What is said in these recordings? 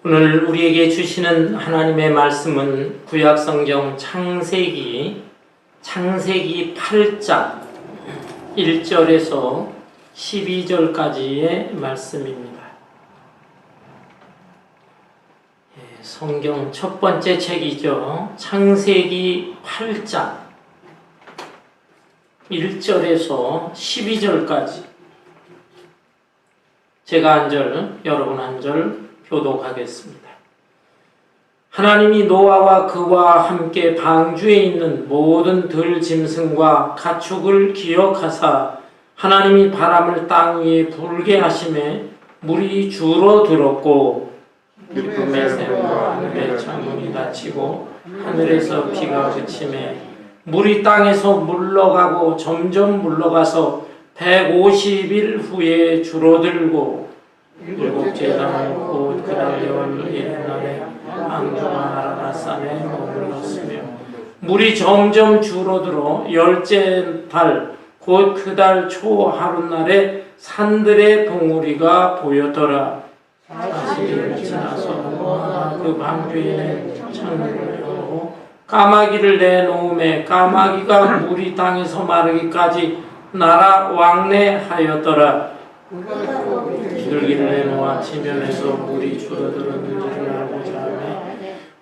오늘 우리에게 주시는 하나님의 말씀은 구약성경 창세기 8장 1절에서 12절까지의 말씀입니다. 성경 첫 번째 책이죠. 창세기 8장 1절에서 12절까지 제가 한 절, 여러분 한 절 교독하겠습니다. 하나님이 노아와 그와 함께 방주에 있는 모든 들짐승과 가축을 기억하사 하나님이 바람을 땅 위에 불게 하심에 물이 줄어들었고 기쁨의 샘과 하늘의 창문이 닫히고 하늘에서 비가 그치매 물이 땅에서 물러가고 점점 물러가서 150일 후에 줄어들고 일곱째 날 곧 그달 열 일날에 방주가 아라닷산에 머물렀으며 물이 점점 줄어들어 열째 달 곧 그달 초 하룻날에 산들의 봉우리가 보였더라. 40일을 지나서 노아가 그 방주에 창문을 열고 까마귀를 내놓음에 까마귀가 물이 땅에서 마르기까지 날아 왕래하였더라. 비둘기를 내놓아 지면에서 물이 줄어들었는지를 알고자 하며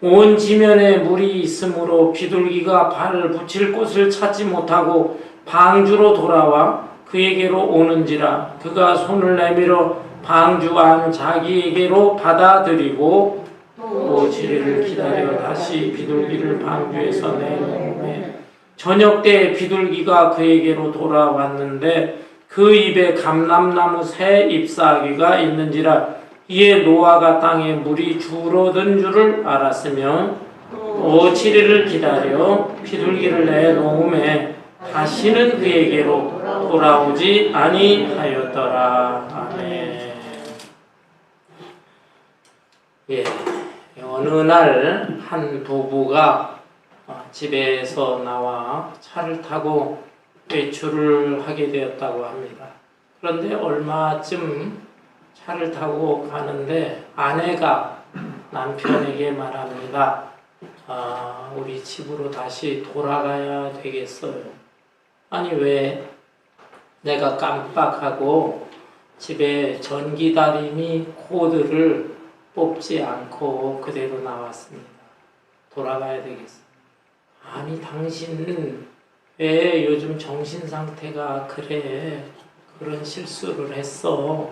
온 지면에 물이 있으므로 비둘기가 발을 붙일 곳을 찾지 못하고 방주로 돌아와 그에게로 오는지라. 그가 손을 내밀어 방주 안 자기에게로 받아들이고 또 7일을 기다려 다시 비둘기를 방주에서 내놓음에 저녁 때 비둘기가 그에게로 돌아왔는데 그 입에 감람나무 새 잎사귀가 있는지라. 이에 노아가 땅에 물이 줄어든 줄을 알았으며 또 7일을 기다려 비둘기를 내놓음에 다시는 그에게로 돌아오지 아니하였더라. 아멘. 어느 날 한 부부가 집에서 나와 차를 타고 외출을 하게 되었다고 합니다. 그런데 얼마쯤 차를 타고 가는데 아내가 남편에게 말합니다. 우리 집으로 다시 돌아가야 되겠어요. 아니 왜? 내가 깜빡하고 집에 전기다리미 코드를 뽑지 않고 그대로 나왔습니다. 돌아가야 되겠어요. 아니 당신은 왜 요즘 정신상태가 그래? 그런 실수를 했어.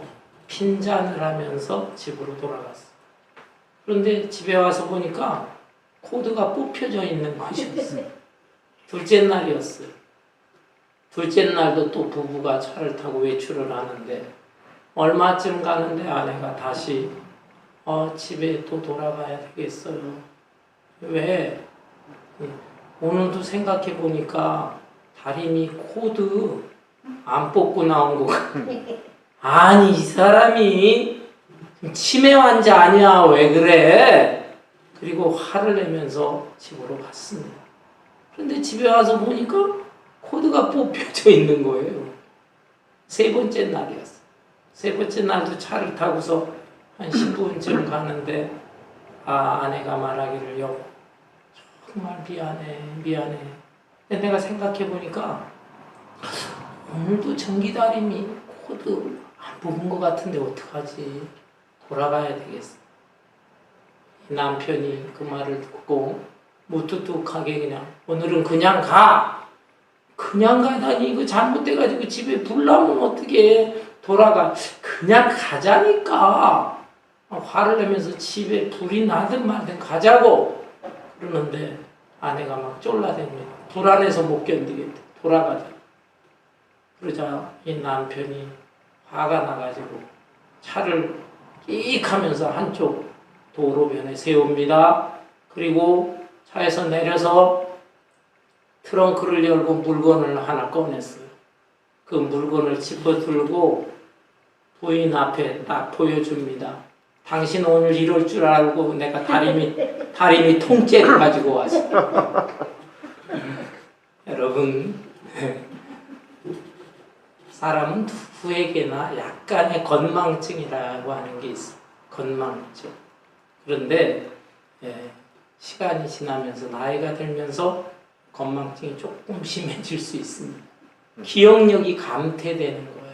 핀잔을 하면서 집으로 돌아갔어. 그런데 집에 와서 보니까 코드가 뽑혀져 있는 것이었어요. 둘째 날이었어요. 둘째 날도 또 부부가 차를 타고 외출을 하는데 얼마쯤 가는데 아내가 다시 집에 또 돌아가야 되겠어요. 왜? 오늘도 생각해 보니까 다리미 코드 안 뽑고 나온 거 아니 이 사람이 치매 환자 아니야 왜 그래? 그리고 화를 내면서 집으로 갔습니다. 그런데 집에 와서 보니까 코드가 뽑혀져 있는 거예요. 세 번째 날이었어요. 세 번째 날도 차를 타고서 한 10분쯤 가는데 아내가 말하기를 여보 정말 미안해. 근데 내가 생각해 보니까 오늘도 전기다리미 코드 안 뽑은 것 같은데 어떡하지? 돌아가야 되겠어. 남편이 그 말을 듣고 무뚝뚝하게 그냥 오늘은 그냥 가. 그냥 가다니 이거 잘못돼가지고 집에 불 나면 어떻게 돌아가. 그냥 가자니까. 화를 내면서 집에 불이 나든 말든 가자고. 그러는데 아내가 막 쫄라댑니다. 불안해서 못 견디겠대. 돌아가자. 그러자 이 남편이 화가 나가지고 차를 끼익 하면서 한쪽 도로변에 세웁니다. 그리고 차에서 내려서 트렁크를 열고 물건을 하나 꺼냈어요. 그 물건을 집어들고 부인 앞에 딱 보여줍니다. 당신 오늘 이럴 줄 알고 내가 다리미 통째를 가지고 왔어. 여러분, 사람은 누구에게나 약간의 건망증이라고 하는 게 있어요. 건망증. 그런데 시간이 지나면서 나이가 들면서 건망증이 조금 심해질 수 있습니다. 기억력이 감퇴되는 거예요.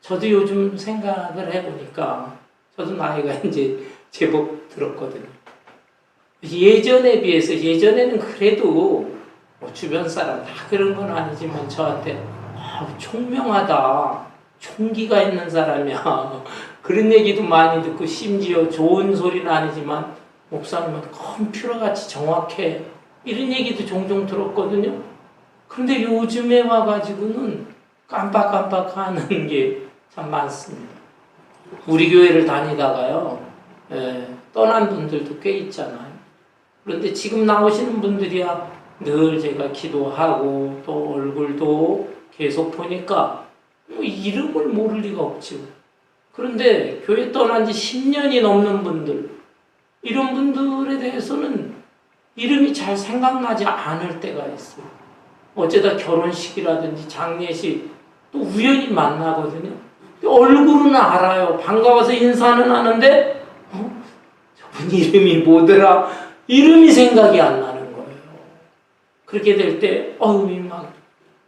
저도 요즘 생각을 해보니까 저도 나이가 이제 제법 들었거든요. 예전에 비해서 예전에는 그래도 뭐 주변 사람 다 그런 건 아니지만 저한테 총명하다, 총기가 있는 사람이야 그런 얘기도 많이 듣고 심지어 좋은 소리는 아니지만 목사님은 컴퓨터같이 정확해 이런 얘기도 종종 들었거든요. 그런데 요즘에 와가지고는 깜빡깜빡하는 게 참 많습니다. 우리 교회를 다니다가요, 떠난 분들도 꽤 있잖아요. 그런데 지금 나오시는 분들이야 늘 제가 기도하고 또 얼굴도 계속 보니까 뭐 이름을 모를 리가 없죠. 그런데 교회 떠난 지 10년이 넘는 분들, 이런 분들에 대해서는 이름이 잘 생각나지 않을 때가 있어요. 어쩌다 결혼식이라든지 장례식 또 우연히 만나거든요. 얼굴은 알아요. 반가워서 인사는 하는데 저분 이름이 뭐더라? 이름이 생각이 안 나는 거예요. 그렇게 될 때 막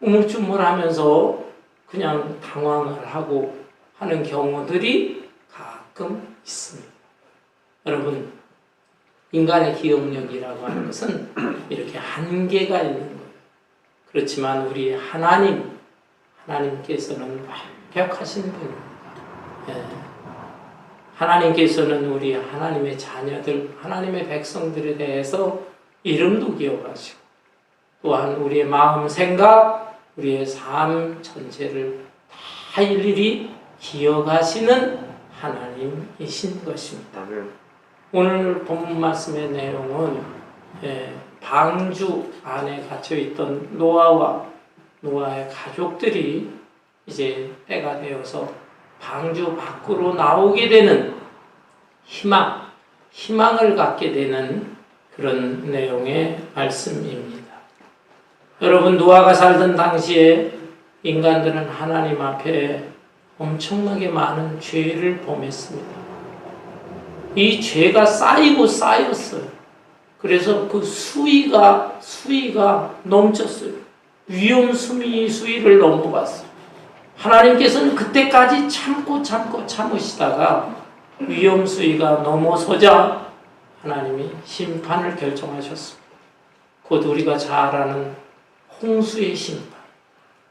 우물쭈물하면서 그냥 당황을 하고 하는 경우들이 가끔 있습니다. 여러분, 인간의 기억력이라고 하는 것은 이렇게 한계가 있는 거예요. 그렇지만 우리 하나님께서는 완벽하신 분입니다. 하나님께서는 우리 하나님의 자녀들, 하나님의 백성들에 대해서 이름도 기억하시고 또한 우리의 마음, 생각, 우리의 삶 전체를 다 일일이 기억하시는 하나님이신 것입니다. 오늘 본문 말씀의 내용은 방주 안에 갇혀있던 노아와 노아의 가족들이 이제 때가 되어서 방주 밖으로 나오게 되는 희망을 갖게 되는 그런 내용의 말씀입니다. 여러분, 노아가 살던 당시에 인간들은 하나님 앞에 엄청나게 많은 죄를 범했습니다. 이 죄가 쌓이고 쌓였어요. 그래서 그 수위가 넘쳤어요. 위험 수위를 넘어갔어요. 하나님께서는 그때까지 참으시다가 위험 수위가 넘어서자 하나님이 심판을 결정하셨습니다. 곧 우리가 잘 아는 홍수의 심판,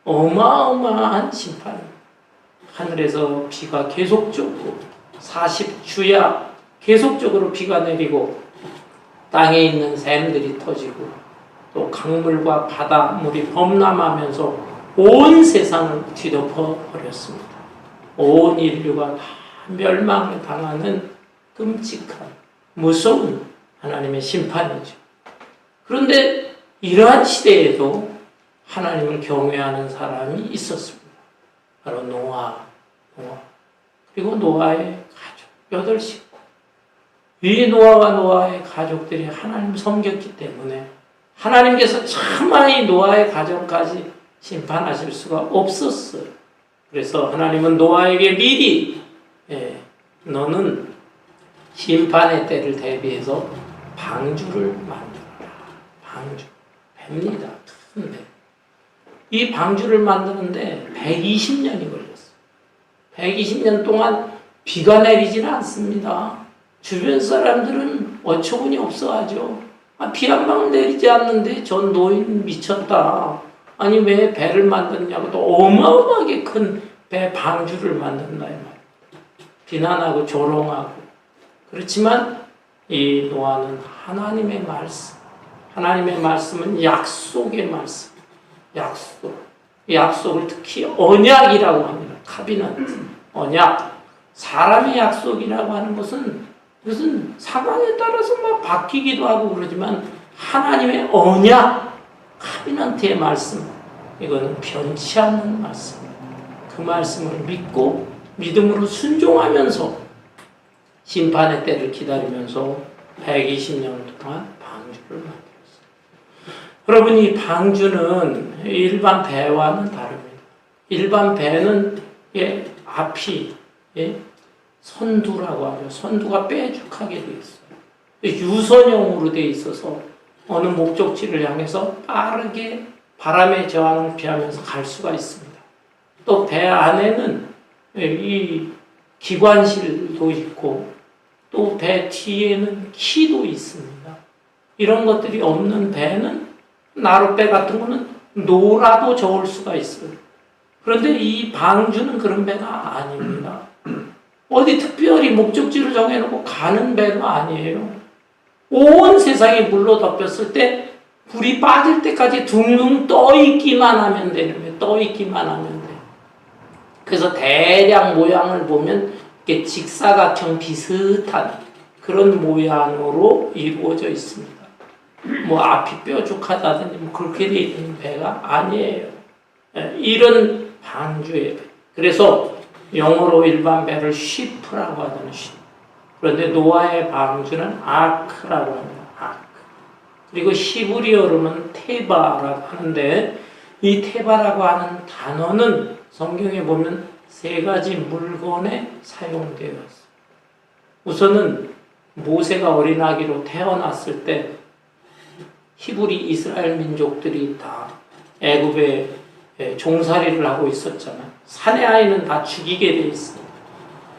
어마어마한 심판입니다. 하늘에서 비가 계속적으로 40주야 계속적으로 비가 내리고 땅에 있는 샘들이 터지고 또 강물과 바다물이 범람하면서 온 세상을 뒤덮어 버렸습니다. 온 인류가 다 멸망을 당하는 끔찍한 무서운 하나님의 심판이죠. 그런데 이러한 시대에도 하나님을 경외하는 사람이 있었습니다. 바로 노아. 그리고 노아의 가족 8식구. 이 노아와 노아의 가족들이 하나님 섬겼기 때문에 하나님께서 차마이 노아의 가족까지 심판하실 수가 없었어요. 그래서 하나님은 노아에게 미리 너는 심판의 때를 대비해서 방주를 만들어라. 방주. 뱀니다. 큰 뱀. 이 방주를 만드는데 120년이 걸렸어요. 120년 동안 비가 내리질 않습니다. 주변 사람들은 어처구니 없어 하죠. 비 한 방 내리지 않는데 전 노인 미쳤다. 아니 왜 배를 만드냐고 또 어마어마하게 큰 배 방주를 만든다 이 말이에요. 비난하고 조롱하고. 그렇지만 이 노아는 하나님의 말씀, 하나님의 말씀은 약속의 말씀, 약속을 특히 언약이라고 합니다. 카비넌트, 언약. 사람의 약속이라고 하는 것은 무슨 상황에 따라서 막 바뀌기도 하고 그러지만 하나님의 언약, 카비넌트의 말씀, 이거는 변치 않는 말씀입니다. 그 말씀을 믿고 믿음으로 순종하면서 심판의 때를 기다리면서 120년 동안 방주를 만들었어요. 여러분, 이 방주는 일반 배와는 다릅니다. 일반 배는 앞이 선두라고 하죠. 선두가 빼죽하게 돼 있어요. 유선형으로 돼 있어서 어느 목적지를 향해서 빠르게 바람의 저항을 피하면서 갈 수가 있습니다. 또 배 안에는 이 기관실도 있고 또 배 뒤에는 키도 있습니다. 이런 것들이 없는 배는 나룻배 같은 거는 놀아도 저을 수가 있어요. 그런데 이 방주는 그런 배가 아닙니다. 어디 특별히 목적지를 정해놓고 가는 배가 아니에요. 온 세상이 물로 덮였을 때 불이 빠질 때까지 둥둥 떠있기만 하면 되는 거예요. 떠있기만 하면 돼. 그래서 대략 모양을 보면 이렇게 직사각형 비슷한 그런 모양으로 이루어져 있습니다. 뭐 앞이 뾰족하다든지 뭐 그렇게 되어 있는 배가 아니에요. 이런 방주의 배. 그래서 영어로 일반 배를 ship라고 하잖아요. ship. 그런데 노아의 방주는 아크라고 합니다. 아크. 그리고 히브리어로는 테바라고 하는데 이 테바라고 하는 단어는 성경에 보면 세 가지 물건에 사용되어 있어요. 우선은 모세가 어린아기로 태어났을 때 히브리 이스라엘 민족들이 다 애굽에 종살이를 하고 있었잖아요. 산의 아이는 다 죽이게 돼 있어요.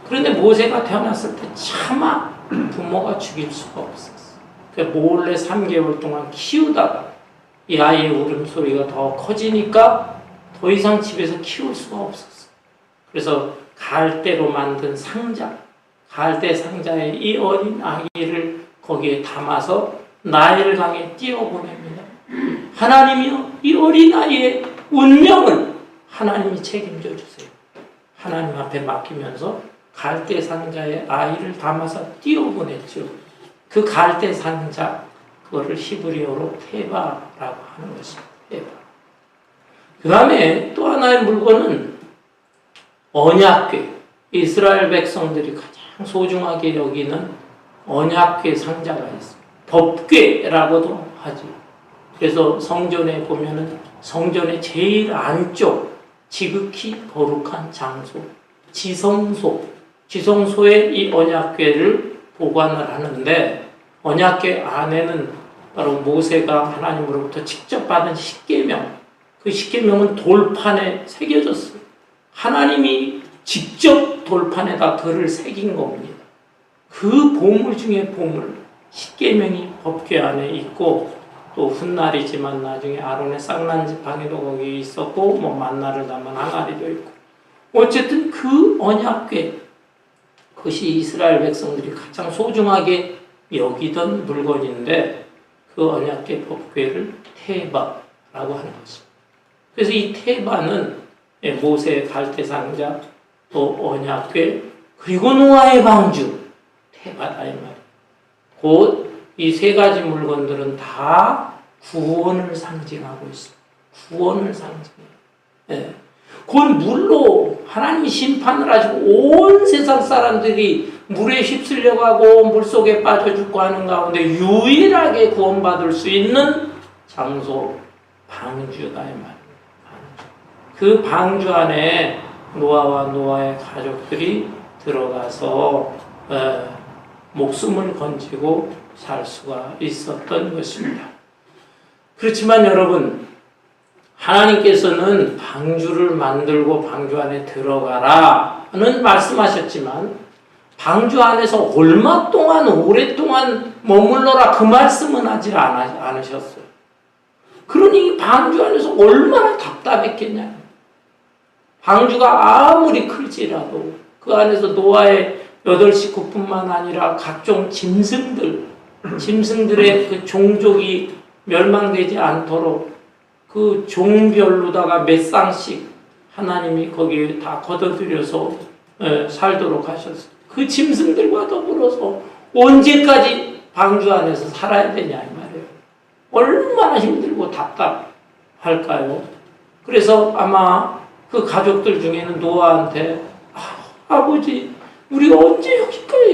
그런데 모세가 태어났을 때 차마 부모가 죽일 수가 없었어요. 그래서 몰래 3개월 동안 키우다가 이 아이의 울음소리가 더 커지니까 더 이상 집에서 키울 수가 없었어요. 그래서 갈대로 만든 상자, 갈대 상자에 이 어린 아기를 거기에 담아서 나일강에 띄워보냅니다. 하나님이요, 이 어린아이의 운명을 하나님이 책임져 주세요. 하나님 앞에 맡기면서 갈대 상자에 아이를 담아서 띄워보냈죠. 그 갈대 상자, 그거를 히브리어로 테바라고 하는 것입니다. 테바. 그 다음에 또 하나의 물건은 언약궤. 이스라엘 백성들이 가장 소중하게 여기는 언약궤 상자가 있습니다. 법궤라고도 하죠. 그래서 성전에 보면은 성전의 제일 안쪽 지극히 거룩한 장소, 지성소에 이 언약궤를 보관을 하는데 언약궤 안에는 바로 모세가 하나님으로부터 직접 받은 십계명, 그 십계명은 돌판에 새겨졌어요. 하나님이 직접 돌판에다 글을 새긴 겁니다. 그 보물 중에 보물, 십계명이 법궤 안에 있고 또 훗날이지만 나중에 아론의 쌍난 지팡이도 거기에 있었고 뭐 만나를 담은 항아리도 있고 어쨌든 그 언약궤, 그것이 이스라엘 백성들이 가장 소중하게 여기던 물건인데 그 언약궤 법궤를 테바라고 하는 것입니다. 그래서 이 테바는 모세의 갈대상자, 또 언약궤, 그리고 노아의 방주, 테바다 이 말이에요. 곧 이 세 가지 물건들은 다 구원을 상징하고 있습니다. 구원을 상징해요. 곧 물로 하나님이 심판을 하시고 온 세상 사람들이 물에 휩쓸려 가고 물속에 빠져 죽고 하는 가운데 유일하게 구원받을 수 있는 장소, 방주다 이 말입니다. 그 방주 안에 노아와 노아의 가족들이 들어가서 목숨을 건지고 살 수가 있었던 것입니다. 그렇지만 여러분, 하나님께서는 방주를 만들고 방주 안에 들어가라는 말씀하셨지만 방주 안에서 얼마 동안 오랫동안 머물러라 그 말씀은 하지 않으셨어요. 그러니 방주 안에서 얼마나 답답했겠냐. 방주가 아무리 클지라도 그 안에서 노아의 8 식구뿐만 아니라 각종 짐승들의 그 종족이 멸망되지 않도록 그 종별로다가 몇 쌍씩 하나님이 거기에 다 걷어들여서 살도록 하셨어요. 그 짐승들과 더불어서 언제까지 방주 안에서 살아야 되냐 이 말이에요. 얼마나 힘들고 답답할까요? 그래서 아마 그 가족들 중에는 노아한테 아버지 우리 언제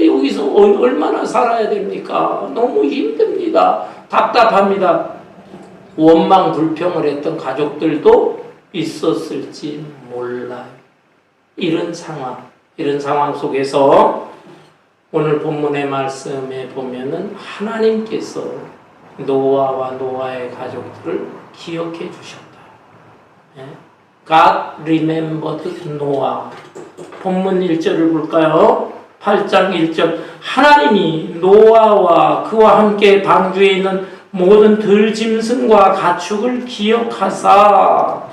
여기서 얼마나 살아야 됩니까? 너무 힘듭니다. 답답합니다. 원망 불평을 했던 가족들도 있었을지 몰라요. 이런 상황. 이런 상황 속에서 오늘 본문의 말씀에 보면은 하나님께서 노아와 노아의 가족들을 기억해 주셨다. God remembered Noah. 본문 1절을 볼까요? 8장 1절. 하나님이 노아와 그와 함께 방주에 있는 모든 들짐승과 가축을 기억하사.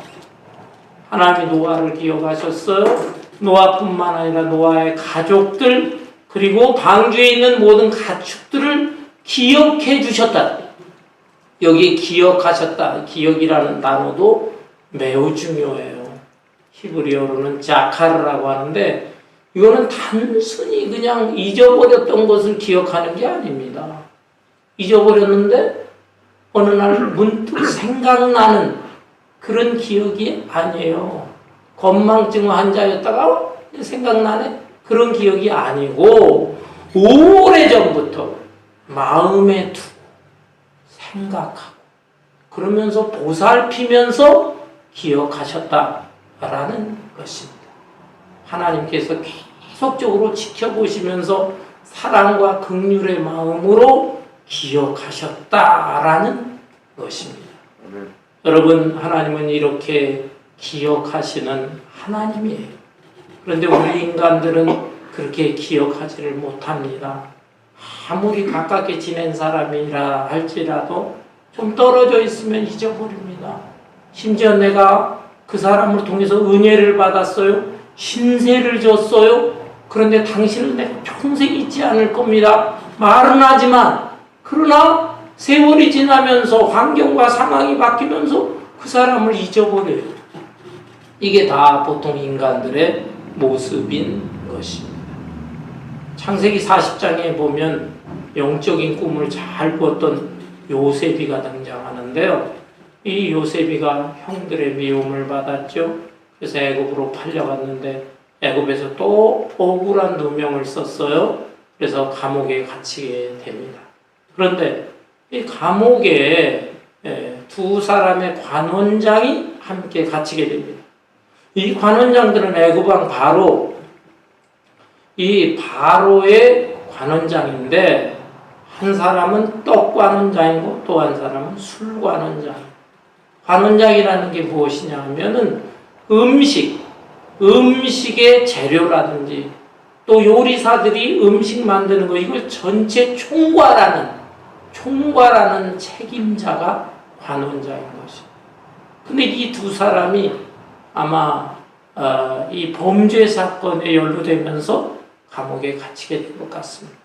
하나님이 노아를 기억하셨어요. 노아뿐만 아니라 노아의 가족들 그리고 방주에 있는 모든 가축들을 기억해 주셨다. 여기 기억하셨다. 기억이라는 단어도 매우 중요해요. 히브리어로는 자카르라고 하는데 이거는 단순히 그냥 잊어버렸던 것을 기억하는 게 아닙니다. 잊어버렸는데 어느 날 문득 생각나는 그런 기억이 아니에요. 건망증 환자였다가 생각나네? 그런 기억이 아니고 오래전부터 마음에 두고 생각하고 그러면서 보살피면서 기억하셨다라는 것입니다. 하나님께서 계속적으로 지켜보시면서 사랑과 긍휼의 마음으로 기억하셨다라는 것입니다. 여러분, 하나님은 이렇게 기억하시는 하나님이에요. 그런데 우리 인간들은 그렇게 기억하지를 못합니다. 아무리 가깝게 지낸 사람이라 할지라도 좀 떨어져 있으면 잊어버립니다. 심지어 내가 그 사람을 통해서 은혜를 받았어요. 신세를 졌어요. 그런데 당신을 내가 평생 잊지 않을 겁니다. 말은 하지만 그러나 세월이 지나면서 환경과 상황이 바뀌면서 그 사람을 잊어버려요. 이게 다 보통 인간들의 모습인 것입니다. 창세기 40장에 보면 영적인 꿈을 잘 꿨던 요셉이가 등장하는데요. 이 요셉이가 형들의 미움을 받았죠. 그래서 애굽으로 팔려갔는데 애굽에서 또 억울한 누명을 썼어요. 그래서 감옥에 갇히게 됩니다. 그런데 이 감옥에 두 사람의 관원장이 함께 갇히게 됩니다. 이 관원장들은 애굽왕 바로, 이 바로의 관원장인데 한 사람은 떡 관원장이고 또 한 사람은 술 관원장. 관원장이라는 게 무엇이냐 하면은 음식의 재료라든지 또 요리사들이 음식 만드는 거 이걸 전체 총괄하는 책임자가 관원장인 것이죠. 근데 이 두 사람이 아마 이 범죄 사건에 연루되면서 감옥에 갇히게 된 것 같습니다.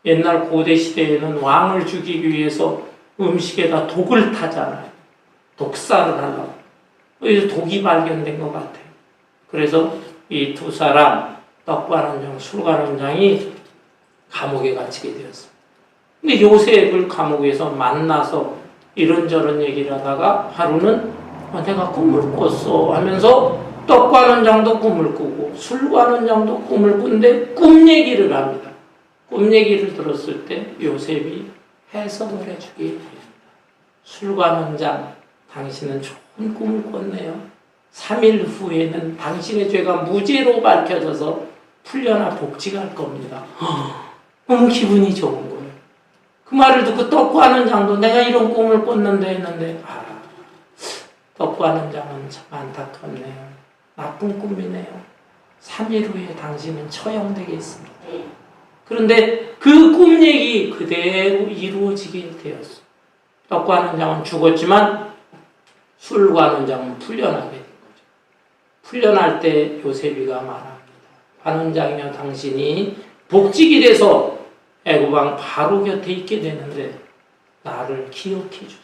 옛날 고대 시대에는 왕을 죽이기 위해서 음식에다 독을 타잖아요. 독살을 하려고. 그래서 독이 발견된 것 같아요. 그래서 이 두 사람, 떡관원장, 술관원장이 감옥에 갇히게 되었습니다. 근데 요셉을 감옥에서 만나서 이런저런 얘기를 하다가 하루는 내가 꿈을 꿨어 하면서 떡관원장도 꿈을 꾸고 술관원장도 꿈을 꾸는데 꿈 얘기를 합니다. 꿈 얘기를 들었을 때 요셉이 해석을 해주게 됩니다. 술관원장, 당신은 좋은 꿈을 꿨네요. 3일 후에는 당신의 죄가 무죄로 밝혀져서 풀려나 복직할 겁니다. 너무 기분이 좋은 거예요. 그 말을 듣고 떡관원장도 내가 이런 꿈을 꿨는데 했는데 떡관원장은 참 안타깝네요. 나쁜 꿈이네요. 3일 후에 당신은 처형되겠습니다. 그런데 그 꿈 얘기 그대로 이루어지게 되었어요. 떡관원장은 죽었지만 술관원장은 풀려나게 된 거죠. 풀려날 때 요셉이가 말합니다. 관원장이여 당신이 복직이 돼서 애굽왕 바로 곁에 있게 되는데 나를 기억해 주세요.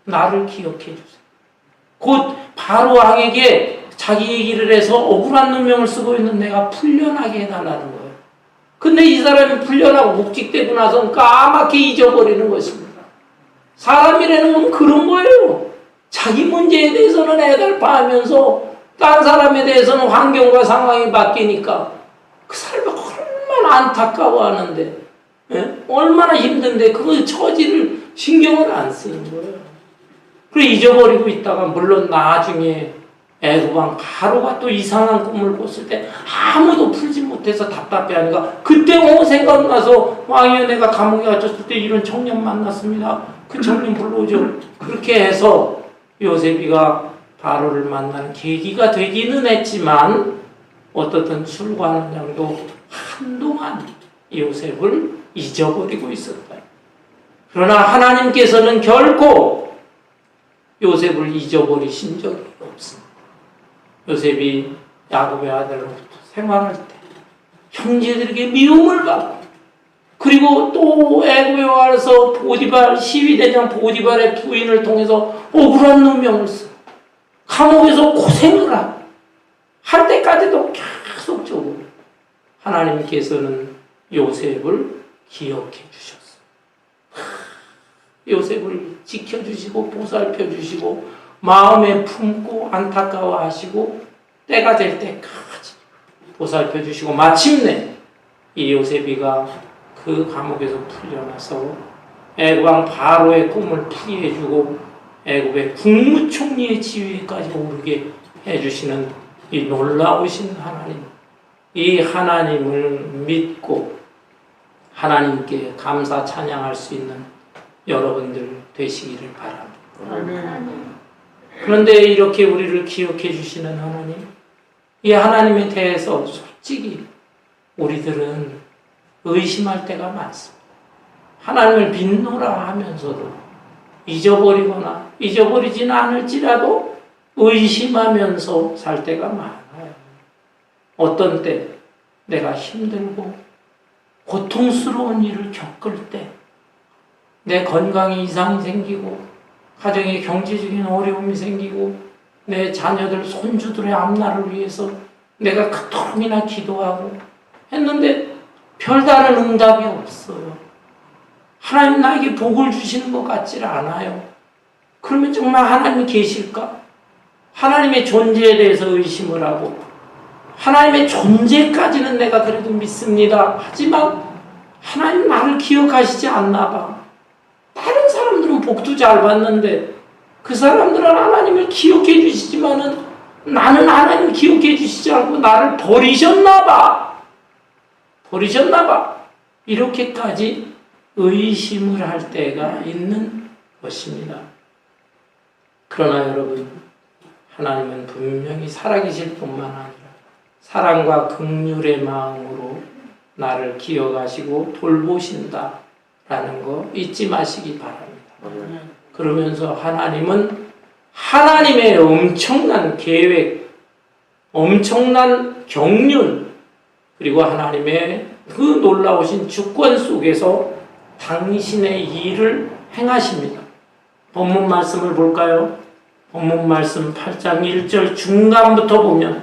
나를 기억해 주세요. 곧 바로 왕에게 자기 얘기를 해서 억울한 누명을 쓰고 있는 내가 풀려나게 해달라는 거예요. 근데 이 사람이 풀려나고 복직되고 나서 까맣게 잊어버리는 것입니다. 사람이라는 건 그런 거예요. 자기 문제에 대해서는 애달파하면서 딴 사람에 대해서는 환경과 상황이 바뀌니까 그 사람이 얼마나 안타까워하는데 얼마나 힘든데 그 처지를 신경을 안 쓰는 거예요. 그래 잊어버리고 있다가 물론 나중에 애굽 왕 바로가 또 이상한 꿈을 꿨을 때 아무도 풀지 못해서 답답해하니까 그때 생각나서 왕이여 내가 감옥에 갇혔을 때 이런 청년 만났습니다. 그 청년 불러오죠. 그렇게 해서 요셉이가 바로를 만나는 계기가 되기는 했지만 어떻든 술관원 장도 한동안 요셉을 잊어버리고 있었다. 그러나 하나님께서는 결코 요셉을 잊어버리신 적이 없습니다. 요셉이 야곱의 아들로부터 생활할 때 형제들에게 미움을 받고 그리고 또 애굽에 와서 보디발 시위대장 보디발의 부인을 통해서 억울한 누명을 쓰고 감옥에서 고생을 하고 할 때까지도 계속적으로 하나님께서는 요셉을 기억해 주셨어요. 요셉을 지켜주시고 보살펴주시고 마음에 품고 안타까워하시고 때가 될 때까지 보살펴주시고 마침내 이 요셉이가 그 감옥에서 풀려나서 애굽 왕 바로의 꿈을 풀이해주고 애굽의 국무총리의 지위까지 오르게 해주시는 이 놀라우신 하나님, 이 하나님을 믿고 하나님께 감사 찬양할 수 있는 여러분들 되시기를 바랍니다. 그런데 이렇게 우리를 기억해 주시는 하나님, 이 하나님에 대해서 솔직히 우리들은 의심할 때가 많습니다. 하나님을 믿노라 하면서도 잊어버리거나 잊어버리지는 않을지라도 의심하면서 살 때가 많아요. 어떤 때 내가 힘들고 고통스러운 일을 겪을 때 내 건강에 이상이 생기고 가정에 경제적인 어려움이 생기고 내 자녀들 손주들의 앞날을 위해서 내가 그토록이나 기도하고 했는데 별다른 응답이 없어요. 하나님 나에게 복을 주시는 것 같지 않아요. 그러면 정말 하나님이 계실까? 하나님의 존재에 대해서 의심을 하고 하나님의 존재까지는 내가 그래도 믿습니다. 하지만 하나님 나를 기억하시지 않나 봐. 다른 사람들은 복도 잘 받는데 그 사람들은 하나님을 기억해 주시지만은 나는 하나님을 기억해 주시지 않고 나를 버리셨나 봐. 버리셨나 봐. 이렇게까지 의심을 할 때가 있는 것입니다. 그러나 여러분, 하나님은 분명히 살아계실 뿐만 아니라 사랑과 긍휼의 마음으로 나를 기억하시고 돌보신다라는 거 잊지 마시기 바랍니다. 그러면서 하나님은 하나님의 엄청난 계획, 엄청난 경륜, 그리고 하나님의 그 놀라우신 주권 속에서 당신의 일을 행하십니다. 본문 말씀을 볼까요? 본문 말씀 8장 1절 중간부터 보면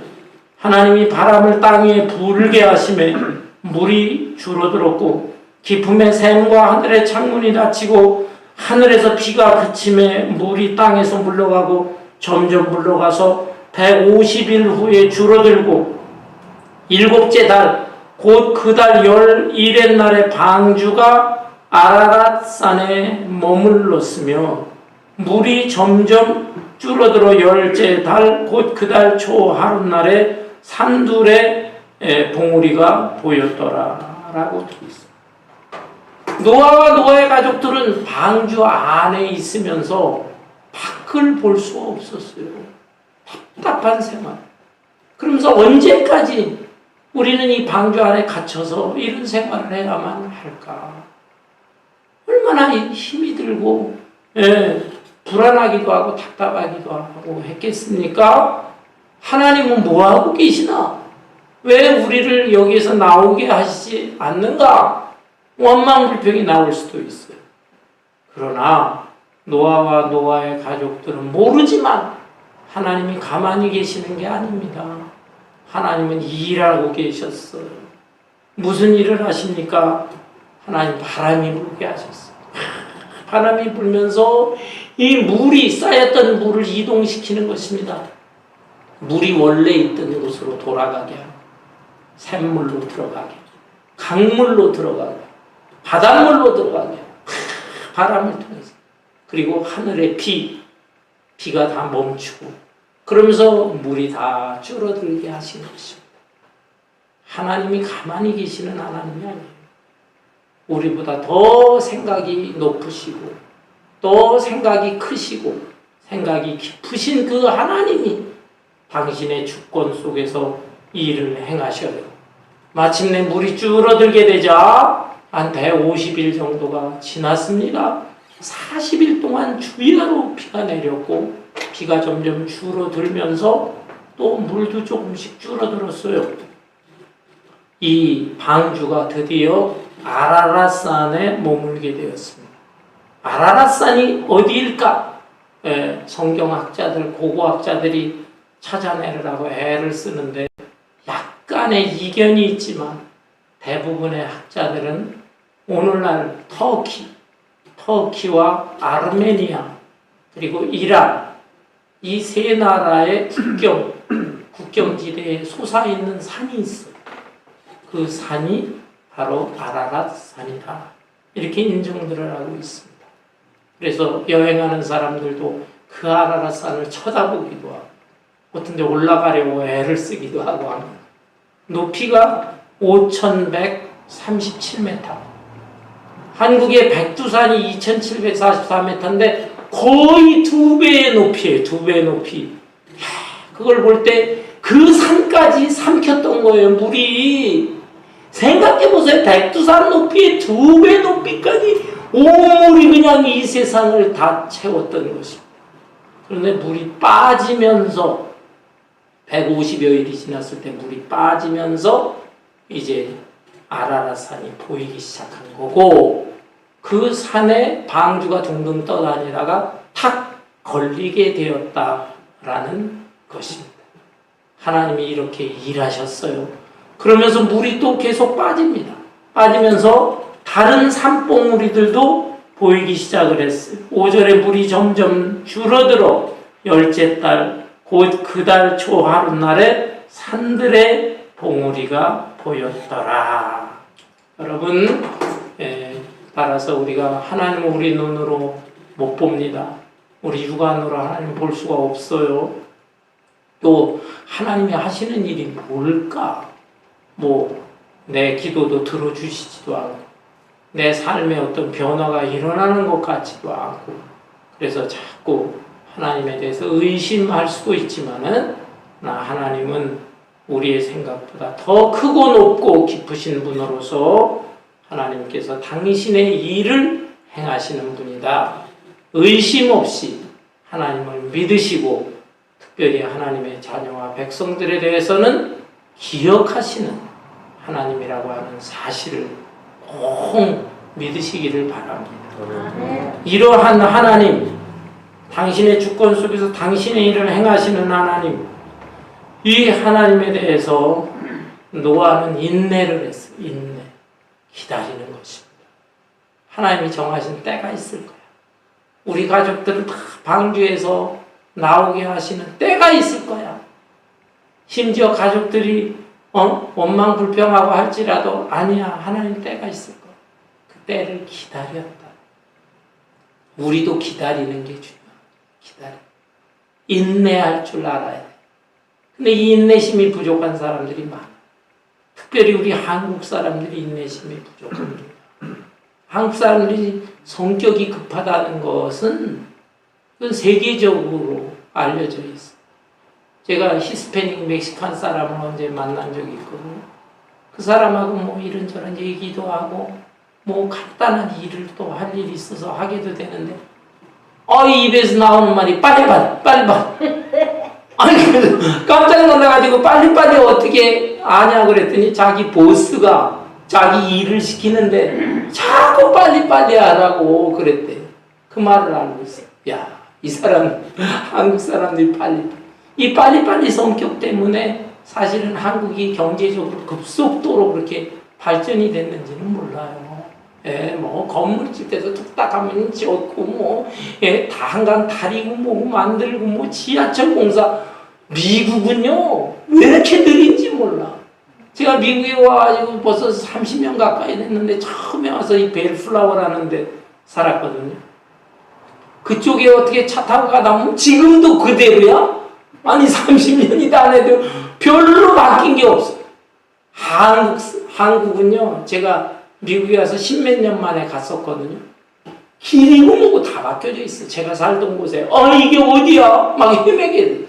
하나님이 바람을 땅 위에 불게 하심에 물이 줄어들었고 깊음의 샘과 하늘의 창문이 닫히고 하늘에서 비가 그침에 물이 땅에서 물러가고 점점 물러가서 150일 후에 줄어들고 일곱째 달 곧 그 달 11의 날에 방주가 아라랏 산에 머물렀으며 물이 점점 줄어들어 열째 달 곧 그 달 초 하룻날에 산둘의 봉우리가 보였더라 라고 되어 있습니다. 노아와 노아의 가족들은 방주 안에 있으면서 밖을 볼 수가 없었어요. 답답한 생활. 그러면서 언제까지 우리는 이 방주 안에 갇혀서 이런 생활을 해야만 할까? 얼마나 힘이 들고 불안하기도 하고 답답하기도 하고 했겠습니까? 하나님은 뭐하고 계시나? 왜 우리를 여기에서 나오게 하시지 않는가? 원망불평이 나올 수도 있어요. 그러나 노아와 노아의 가족들은 모르지만 하나님이 가만히 계시는 게 아닙니다. 하나님은 일하고 계셨어요. 무슨 일을 하십니까? 하나님 바람이 불게 하셨어요. 바람이 불면서 이 물이 쌓였던 물을 이동시키는 것입니다. 물이 원래 있던 곳으로 돌아가게 하고 샘물로 들어가게 강물로 들어가게 바닷물로 들어가게 바람을 통해서 그리고 하늘의 비가 다 멈추고 그러면서 물이 다 줄어들게 하신 것입니다. 하나님이 가만히 계시는 하나님이 아니에요. 우리보다 더 생각이 높으시고 또 생각이 크시고 생각이 깊으신 그 하나님이 당신의 주권 속에서 일을 행하셔요. 마침내 물이 줄어들게 되자 한 150일 정도가 지났습니다. 40일 동안 주야로 비가 내렸고 비가 점점 줄어들면서 또 물도 조금씩 줄어들었어요. 이 방주가 드디어 아라랏산에 머물게 되었습니다. 아라랏산이 어디일까? 성경학자들, 고고학자들이 찾아내려고 애를 쓰는데 약간의 이견이 있지만 대부분의 학자들은 오늘날 터키와 아르메니아 그리고 이란 이 세 나라의 국경지대에 솟아있는 산이 있어요. 그 산이 바로 아라랏산이다. 이렇게 인정들을 하고 있습니다. 그래서 여행하는 사람들도 그 아라랏산을 쳐다보기도 하고 어떤 데 올라가려고 애를 쓰기도 하고 합니다. 높이가 5,137m. 한국의 백두산이 2,744m인데 거의 2배의 높이에요. 2배의 높이. 그걸 볼 때 그 산까지 삼켰던 거예요. 물이. 생각해보세요. 백두산 높이의 2배 높이까지 오물이 그냥 이 세상을 다 채웠던 것입니다. 그런데 물이 빠지면서 150여일이 지났을 때 물이 빠지면서 이제 아라랏산이 보이기 시작한 거고 그 산에 방주가 둥둥 떠다니다가 탁 걸리게 되었다라는 것입니다. 하나님이 이렇게 일하셨어요. 그러면서 물이 또 계속 빠집니다. 빠지면서 다른 산봉우리들도 보이기 시작을 했어요. 5절에 물이 점점 줄어들어 열째 달 곧 그 달 초 하룻날에 산들의 봉우리가 보였더라. 여러분, 따라서 우리가 하나님을 우리 눈으로 못 봅니다. 우리 육안으로 하나님 볼 수가 없어요. 또 하나님이 하시는 일이 뭘까? 내 기도도 들어주시지도 않고 내 삶에 어떤 변화가 일어나는 것 같지도 않고 그래서 자꾸 하나님에 대해서 의심할 수도 있지만은 하나님은 우리의 생각보다 더 크고 높고 깊으신 분으로서 하나님께서 당신의 일을 행하시는 분이다. 의심 없이 하나님을 믿으시고 특별히 하나님의 자녀와 백성들에 대해서는 기억하시는 하나님이라고 하는 사실을 꼭 믿으시기를 바랍니다. 이러한 하나님, 당신의 주권 속에서 당신의 일을 행하시는 하나님, 이 하나님에 대해서 노아는 인내를 했어요. 인내. 기다리는 것입니다. 하나님이 정하신 때가 있을 거야. 우리 가족들을 다 방주에서 나오게 하시는 때가 있을 거야. 심지어 가족들이 원망불평하고 할지라도 아니야. 하나님 때가 있을 거야. 그 때를 기다렸다. 우리도 기다리는 게 중요해. 기다려. 인내할 줄 알아야 돼. 근데 이 인내심이 부족한 사람들이 많아. 특별히 우리 한국 사람들이 인내심이 부족합니다. 한국 사람들이 성격이 급하다는 것은 세계적으로 알려져 있어요. 제가 히스패닉 멕시칸 사람을 언제 만난 적이 있거든요. 그 사람하고 이런저런 얘기도 하고 간단한 일을 또 할 일이 있어서 하게도 되는데 입에서 나오는 말이 빨리. 아니 깜짝 놀라가지고 빨리 어떻게 아냐 그랬더니 자기 보스가 자기 일을 시키는데 자꾸 빨리 하라고 그랬대. 그 말을 알고 있어. 야, 이 사람 한국 사람들이 이 빨리 성격 때문에 사실은 한국이 경제적으로 급속도로 그렇게 발전이 됐는지는 몰라요. 건물 질 때도 뚝딱 하면 지었고, 다 한강 다리고, 만들고, 지하철 공사. 미국은요, 왜 이렇게 느린지 몰라. 제가 미국에 와가지고 벌써 30년 가까이 됐는데, 처음에 와서 이 벨플라워라는 데 살았거든요. 그쪽에 어떻게 차 타고 가다 보면 지금도 그대로야? 아니 30년이 다 돼도 별로 바뀐 게 없어요. 한국은요, 제가 미국에 와서 10몇 년 만에 갔었거든요. 길이고 뭐고 다 바뀌어져 있어요. 제가 살던 곳에 이게 어디야? 막 헤매게 돼요.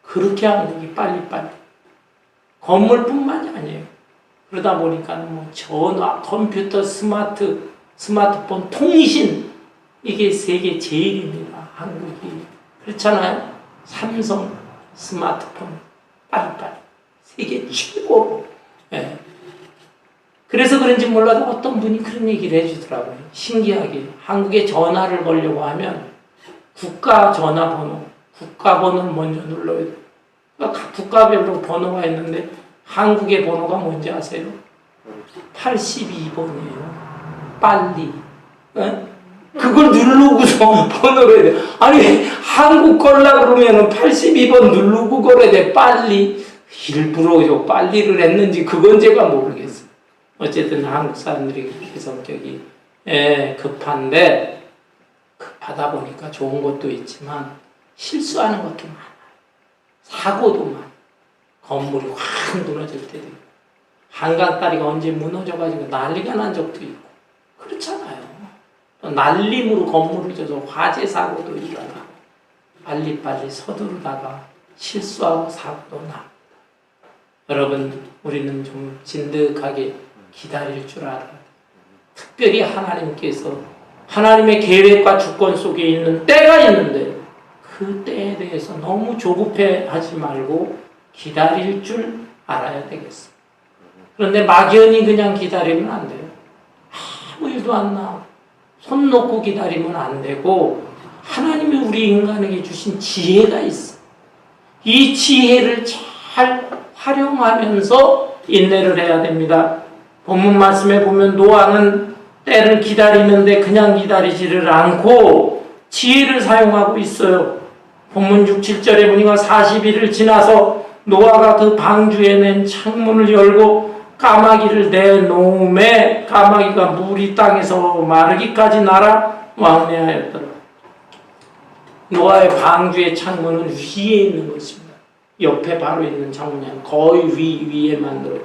그렇게 한국이 빨리빨리. 건물뿐만이 아니에요. 그러다 보니까 뭐 전화, 컴퓨터, 스마트폰, 통신, 이게 세계 제일입니다. 한국이. 그렇잖아요. 삼성, 스마트폰, 빨리빨리. 세계 최고. 예. 그래서 그런지 몰라도 어떤 분이 그런 얘기를 해주더라고요. 신기하게. 한국에 전화를 걸려고 하면 국가 전화번호, 국가번호를 먼저 눌러야 돼요. 그러니까 국가별로 번호가 있는데 한국의 번호가 뭔지 아세요? 82번이에요. 빨리. 예? 그걸 누르고서 번호를 해야 돼. 아니, 한국 걸라 그러면은 82번 누르고 걸어야 돼. 빨리. 일부러 빨리를 했는지 그건 제가 모르겠어요. 어쨌든 한국 사람들이 그렇게 성격이 급한데, 급하다 보니까 좋은 것도 있지만 실수하는 것도 많아요. 사고도 많아요. 건물이 확 무너질 때도 있고, 한강다리가 언제 무너져가지고 난리가 난 적도 있고, 그렇잖아요. 날림으로 건물을 져서 화재 사고도 일어나고, 빨리빨리 서두르다가 실수하고 사고도 나고. 여러분, 우리는 좀 진득하게 기다릴 줄 알아야 돼요. 특별히 하나님께서 하나님의 계획과 주권 속에 있는 때가 있는데 그 때에 대해서 너무 조급해하지 말고 기다릴 줄 알아야 되겠어요. 그런데 막연히 그냥 기다리면 안 돼요. 아무 일도 안 나. 손 놓고 기다리면 안 되고 하나님이 우리 인간에게 주신 지혜가 있어. 이 지혜를 잘 활용하면서 인내를 해야 됩니다. 본문 말씀에 보면 노아는 때를 기다리는데 그냥 기다리지를 않고 지혜를 사용하고 있어요. 본문 6, 7절에 보니까 40일을 지나서 노아가 그 방주에 낸 창문을 열고 까마귀를 내놓음에 까마귀가 물이 땅에서 마르기까지 날아 왕래하였더라. 노아의 방주의 창문은 위에 있는 것입니다. 옆에 바로 있는 창문이 아니라 거의 위에 만들어요.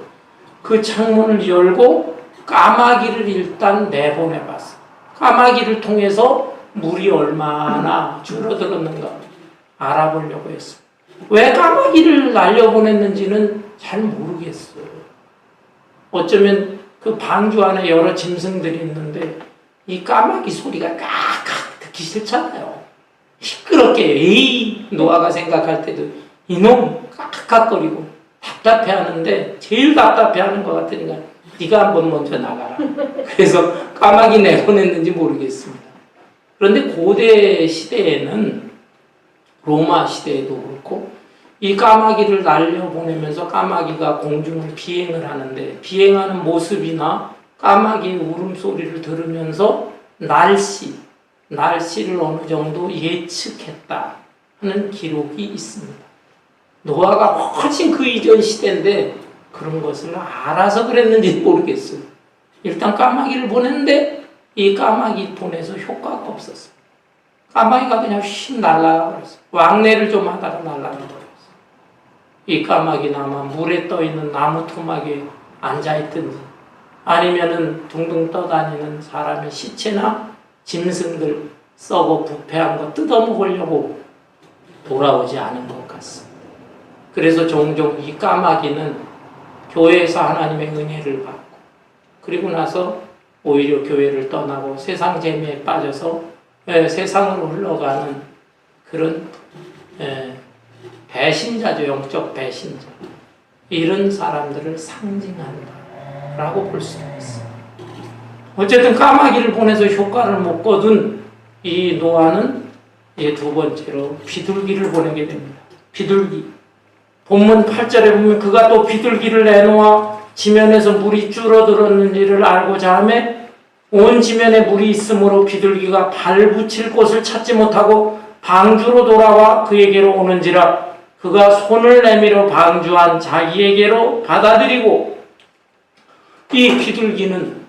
그 창문을 열고 까마귀를 일단 내보내봤어요. 까마귀를 통해서 물이 얼마나 줄어들었는가 알아보려고 했어요. 왜 까마귀를 날려보냈는지는 잘 모르겠어요. 어쩌면 그 방주 안에 여러 짐승들이 있는데 이 까마귀 소리가 깍깍 듣기 싫잖아요. 시끄럽게 노아가 생각할 때도 이놈 깍깍거리고 답답해하는데 제일 답답해하는 것 같으니까 네가 한번 먼저 나가라. 그래서 까마귀 내보냈는지 모르겠습니다. 그런데 고대 시대에는 로마 시대에도 그렇고 이 까마귀를 날려보내면서 까마귀가 공중을 비행을 하는데 비행하는 모습이나 까마귀의 울음소리를 들으면서 날씨를 어느 정도 예측했다 하는 기록이 있습니다. 노아가 훨씬 그 이전 시대인데 그런 것을 알아서 그랬는지 모르겠어요. 일단 까마귀를 보냈는데 이 까마귀 보내서 효과가 없었어요. 까마귀가 그냥 휙 날아가 버렸어요. 왕래를 좀 하다가 날아가 버렸어요. 이 까마귀는 아마 물에 떠있는 나무 토막에 앉아있든지 아니면은 둥둥 떠다니는 사람의 시체나 짐승들 썩어 부패한 거 뜯어먹으려고 돌아오지 않은 것 같습니다. 그래서 종종 이 까마귀는 교회에서 하나님의 은혜를 받고 그리고 나서 오히려 교회를 떠나고 세상 재미에 빠져서 세상으로 흘러가는 그런 배신자죠. 영적 배신자. 이런 사람들을 상징한다라고 볼 수가 있어요. 어쨌든 까마귀를 보내서 효과를 못 거둔 이 노아는 이제 두 번째로 비둘기를 보내게 됩니다. 비둘기. 본문 8절에 보면 그가 또 비둘기를 내놓아 지면에서 물이 줄어들었는지를 알고자 하매 온 지면에 물이 있으므로 비둘기가 발 붙일 곳을 찾지 못하고 방주로 돌아와 그에게로 오는지라 그가 손을 내밀어 방주한 자기에게로 받아들이고 이 비둘기는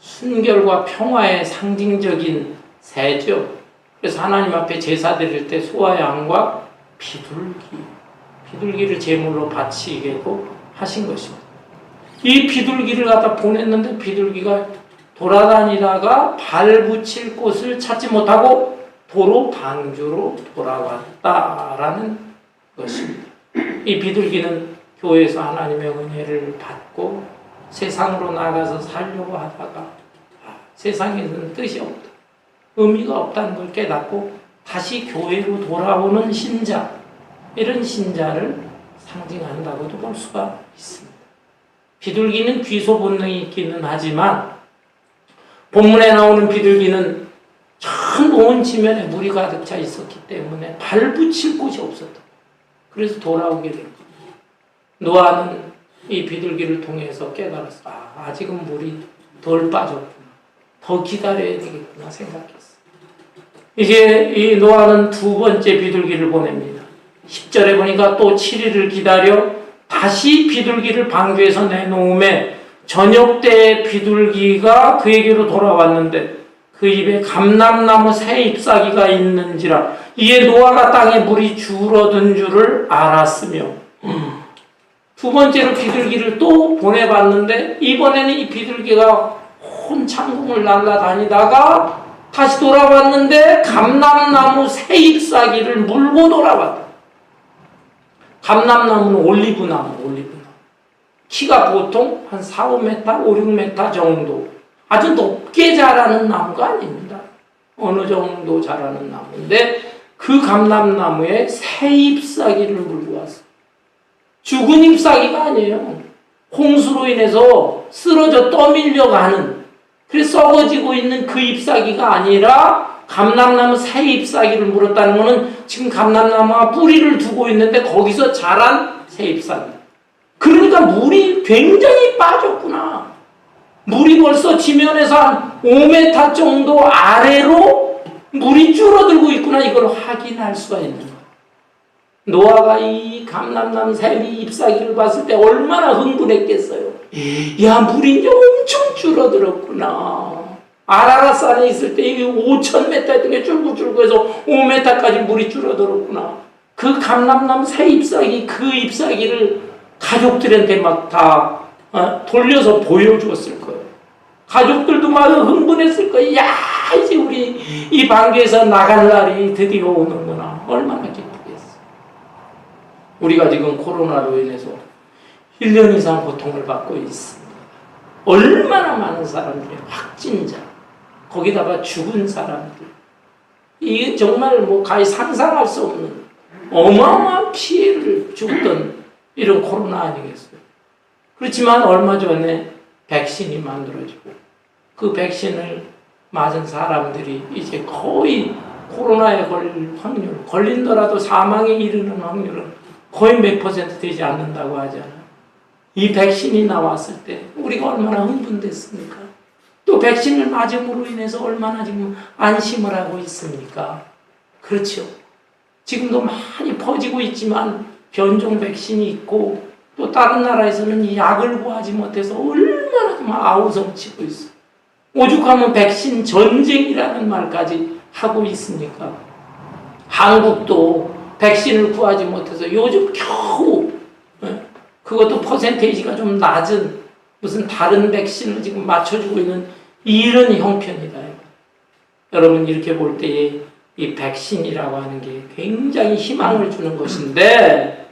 순결과 평화의 상징적인 새죠. 그래서 하나님 앞에 제사 드릴 때 소와 양과 비둘기를 제물로 바치게도 하신 것입니다. 이 비둘기를 갖다 보냈는데 비둘기가 돌아다니다가 발 붙일 곳을 찾지 못하고 도로 방주로 돌아왔다라는 것입니다. 이 비둘기는 교회에서 하나님의 은혜를 받고 세상으로 나가서 살려고 하다가 세상에는 뜻이 없다, 의미가 없다는 걸 깨닫고 다시 교회로 돌아오는 신자, 이런 신자를 상징한다고도 볼 수가 있습니다. 비둘기는 귀소 본능이 있기는 하지만 본문에 나오는 비둘기는 전 온 지면에 물이 가득 차 있었기 때문에 발 붙일 곳이 없었다. 그래서 돌아오게 된 겁니다. 노아는 이 비둘기를 통해서 깨달았어. 아직은 물이 덜 빠졌구나. 더 기다려야 되겠구나 생각했어. 이제 이 노아는 두 번째 비둘기를 보냅니다. 10절에 보니까 또 7일을 기다려 다시 비둘기를 방주에서 내놓음에 저녁 때 비둘기가 그에게로 돌아왔는데 그 입에 감람나무 새 잎사귀가 있는지라 이에 노아가 땅에 물이 줄어든 줄을 알았으며 두 번째로 비둘기를 또 보내봤는데 이번에는 이 비둘기가 온 창궁을 날아다니다가 다시 돌아왔는데 감람나무 새 잎사귀를 물고 돌아왔다. 감람나무는 올리브나무. 키가 보통 한 4, 5m, 5, 6m 정도. 아주 높게 자라는 나무가 아닙니다. 어느 정도 자라는 나무인데 그 감람나무에 새 잎사귀를 물고 왔어요. 죽은 잎사귀가 아니에요. 홍수로 인해서 쓰러져 떠밀려가는, 그래서 썩어지고 있는 그 잎사귀가 아니라 감람나무 새 잎사귀를 물었다는 것은 지금 감람나무가 뿌리를 두고 있는데 거기서 자란 새 잎사귀. 그러니까 물이 굉장히 빠졌구나. 물이 벌써 지면에서 한 5m 정도 아래로 물이 줄어들고 있구나. 이걸 확인할 수가 있는 거예요. 노아가 이 감람나무 새 잎사귀를 봤을 때 얼마나 흥분했겠어요. 야, 물이 이제 엄청 줄어들었구나. 아라라산에 있을 때 이게 5,000m 했던 게 줄고 해서 5m까지 물이 줄어들었구나. 그 감람나무 새 잎사귀, 그 잎사귀를 가족들한테 막 다 돌려서 보여주었을 거예요. 가족들도 막 흥분했을 거예요. 야, 이제 우리 이 방주에서 나갈 날이 드디어 오는구나. 얼마나 기쁘겠어. 우리가 지금 코로나로 인해서 1년 이상 고통을 받고 있습니다. 얼마나 많은 사람들이 확진자, 거기다가 죽은 사람들. 이게 정말 뭐 가히 상상할 수 없는 어마어마한 피해를 줬던 이런 코로나 아니겠어요? 그렇지만 얼마 전에 백신이 만들어지고 그 백신을 맞은 사람들이 이제 거의 코로나에 걸릴 확률, 걸린더라도 사망에 이르는 확률은 거의 몇 % 되지 않는다고 하잖아요. 이 백신이 나왔을 때 우리가 얼마나 흥분됐습니까? 또 백신을 맞음으로 인해서 얼마나 지금 안심을 하고 있습니까? 그렇죠. 지금도 많이 퍼지고 있지만 변종 백신이 있고 또 다른 나라에서는 이 약을 구하지 못해서 얼마나 좀 아우성치고 있어요. 오죽하면 백신 전쟁이라는 말까지 하고 있으니까. 한국도 백신을 구하지 못해서 요즘 겨우 그것도 퍼센테이지가 좀 낮은 무슨 다른 백신을 지금 맞춰주고 있는 이런 형편이다. 여러분 이렇게 볼 때에 이 백신이라고 하는 게 굉장히 희망을 주는 것인데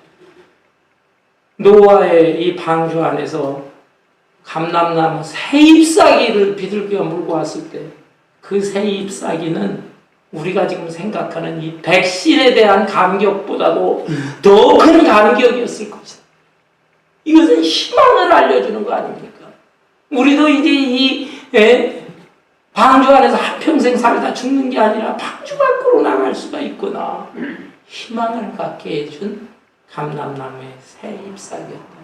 노아의 이 방주 안에서 감람나무 새 잎사귀를 비둘기가 물고 왔을 때 그 새 잎사귀는 우리가 지금 생각하는 이 백신에 대한 감격보다도 더 큰 감격이었을 것이다. 이것은 희망을 알려주는 거 아닙니까? 우리도 이제 이 방주 안에서 한평생 살다 죽는 게 아니라 방주 밖으로 나갈 수가 있구나. 희망을 갖게 해준 감람나무의 새 잎사귀였다.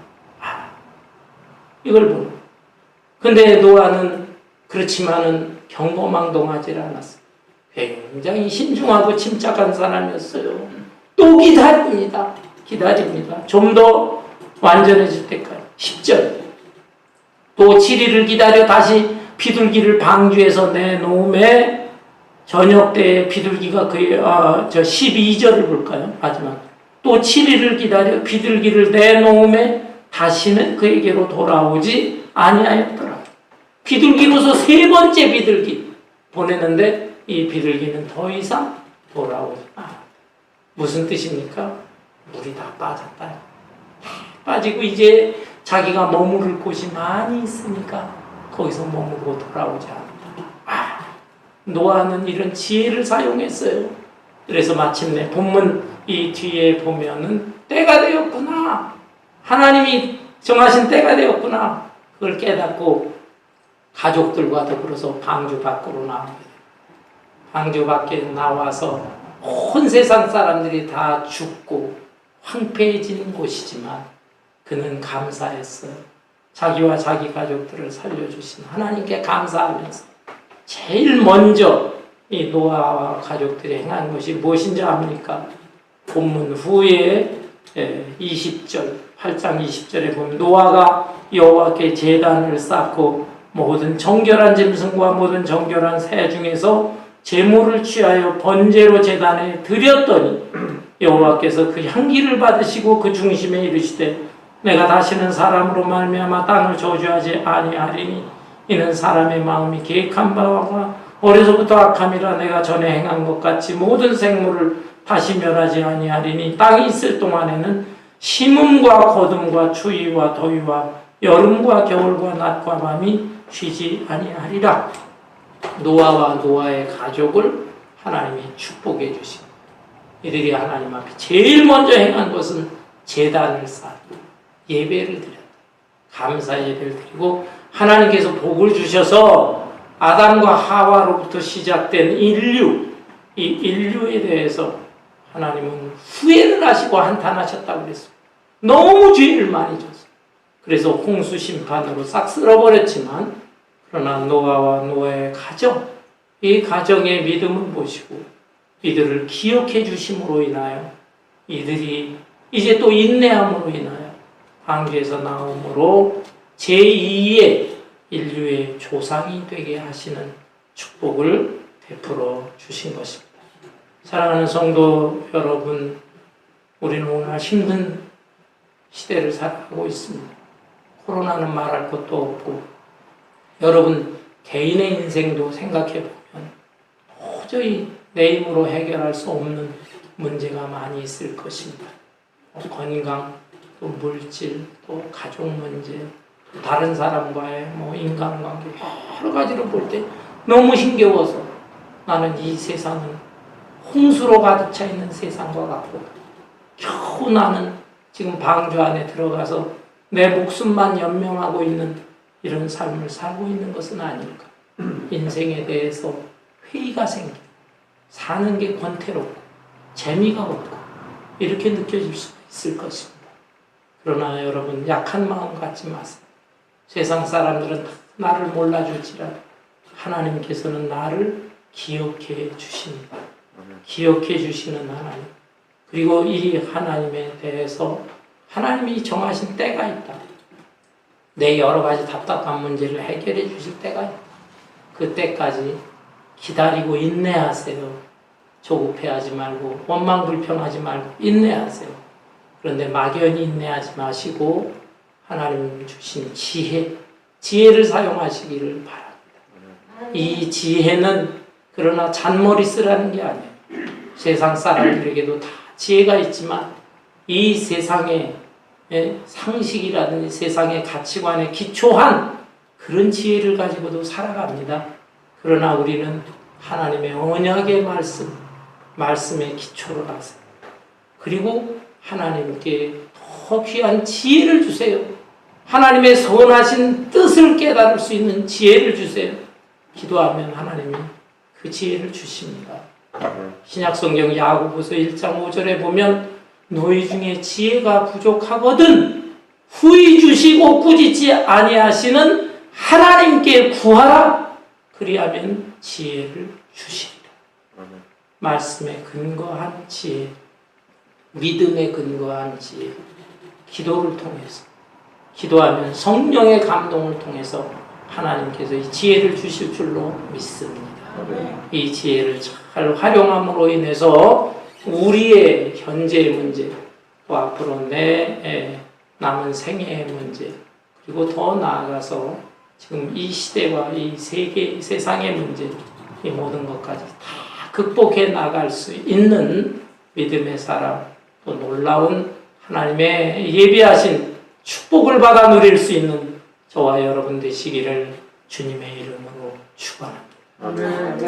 이걸 보는. 근데 노아는 그렇지만은 경거망동하지 않았어. 굉장히 신중하고 침착한 사람이었어요. 또 기다립니다. 좀 더 완전해질 때까지. 10절. 또 7일을 기다려 다시 비둘기를 방주에서 내놓음에 저녁 때 비둘기가 그의 12절을 볼까요? 마지막 또 7일을 기다려 비둘기를 내놓음에 다시는 그에게로 돌아오지 아니하였더라. 비둘기로서 세 번째 비둘기 보내는데 이 비둘기는 더 이상 돌아오지 않아. 무슨 뜻입니까? 물이 다 빠졌다. 빠지고 이제 자기가 머무를 곳이 많이 있으니까 거기서 머무르고 돌아오지 않는다. 노아는 이런 지혜를 사용했어요. 그래서 마침내 본문 이 뒤에 보면은 때가 되었구나. 하나님이 정하신 때가 되었구나. 그걸 깨닫고 가족들과 더불어서 방주 밖으로 나오게 돼요. 방주 밖에 나와서 온 세상 사람들이 다 죽고 황폐해지는 곳이지만 그는 감사했어요. 자기와 자기 가족들을 살려주신 하나님께 감사하면서 제일 먼저 이 노아와 가족들이 행한 것이 무엇인지 압니까? 본문 후에 20절, 8장 20절에 보면 노아가 여호와께 제단을 쌓고 모든 정결한 짐승과 모든 정결한 새 중에서 제물을 취하여 번제로 제단에 드렸더니 여호와께서 그 향기를 받으시고 그 중심에 이르시되 내가 다시는 사람으로 말미암아 땅을 저주하지 아니하리니 이는 사람의 마음이 계획한 바와 어려서부터 악함이라 내가 전에 행한 것 같이 모든 생물을 다시 멸하지 아니하리니 땅이 있을 동안에는 심음과 거둠과 추위와 더위와 여름과 겨울과 낮과 밤이 쉬지 아니하리라. 노아와 노아의 가족을 하나님이 축복해 주십니다. 이들이 하나님 앞에 제일 먼저 행한 것은 제단을 쌓고 예배를 드렸다. 감사 예배를 드리고 하나님께서 복을 주셔서 아담과 하와로부터 시작된 이 인류에 대해서 하나님은 후회를 하시고 한탄하셨다고 그랬어요. 너무 죄를 많이 졌어요. 그래서 홍수 심판으로 싹 쓸어버렸지만 그러나 노아와 노아의 가정, 이 가정의 믿음을 보시고 이들을 기억해 주심으로 인하여 이들이 이제 또 인내함으로 인하여 방주에서 나옴으로 제2의 인류의 조상이 되게 하시는 축복을 베풀어 주신 것입니다. 사랑하는 성도 여러분, 우리는 오늘 힘든 시대를 살아가고 있습니다. 코로나는 말할 것도 없고 여러분 개인의 인생도 생각해 보면 도저히 내 힘으로 해결할 수 없는 문제가 많이 있을 것입니다. 건강, 또 물질, 또 가족 문제, 또 다른 사람과의 인간관계 여러 가지로 볼 때 너무 힘겨워서 나는 이 세상은 홍수로 가득 차 있는 세상과 같고 겨우 나는 지금 방주 안에 들어가서 내 목숨만 연명하고 있는 이런 삶을 살고 있는 것은 아닐까. 인생에 대해서 회의가 생기고 사는 게 권태롭고 재미가 없고 이렇게 느껴질 수가 있을 것입니다. 그러나 여러분 약한 마음 갖지 마세요. 세상 사람들은 나를 몰라줄지라도 하나님께서는 나를 기억해 주십니다. 기억해 주시는 하나님. 그리고 이 하나님에 대해서 하나님이 정하신 때가 있다. 내 여러 가지 답답한 문제를 해결해 주실 때가 있다. 그 때까지 기다리고 인내하세요. 조급해하지 말고 원망불평하지 말고 인내하세요. 그런데 막연히 인내하지 마시고 하나님 주신 지혜를 사용하시기를 바랍니다. 이 지혜는 그러나 잔머리 쓰라는 게 아니에요. 세상 사람들에게도 다 지혜가 있지만 이 세상의 상식이라든지 세상의 가치관에 기초한 그런 지혜를 가지고도 살아갑니다. 그러나 우리는 하나님의 언약의 말씀에 기초를 하세요. 그리고 하나님께 더 귀한 지혜를 주세요. 하나님의 선하신 뜻을 깨달을 수 있는 지혜를 주세요. 기도하면 하나님이 그 지혜를 주십니다. 신약성경 야고보서 1장 5절에 보면 너희 중에 지혜가 부족하거든 후히 주시고 꾸짖지 아니하시는 하나님께 구하라. 그리하면 지혜를 주시리라. 말씀에 근거한 지혜, 믿음에 근거한 지혜, 기도를 통해서 기도하면 성령의 감동을 통해서 하나님께서 이 지혜를 주실 줄로 믿습니다. 이 지혜를 잘 활용함으로 인해서 우리의 현재의 문제, 또 앞으로 내 남은 생애의 문제, 그리고 더 나아가서 지금 이 시대와 이 세상의 문제, 이 모든 것까지 다 극복해 나갈 수 있는 믿음의 사람, 또 놀라운 하나님의 예비하신 축복을 받아 누릴 수 있는 저와 여러분 되시기를 주님의 이름으로 축원합니다. 아멘.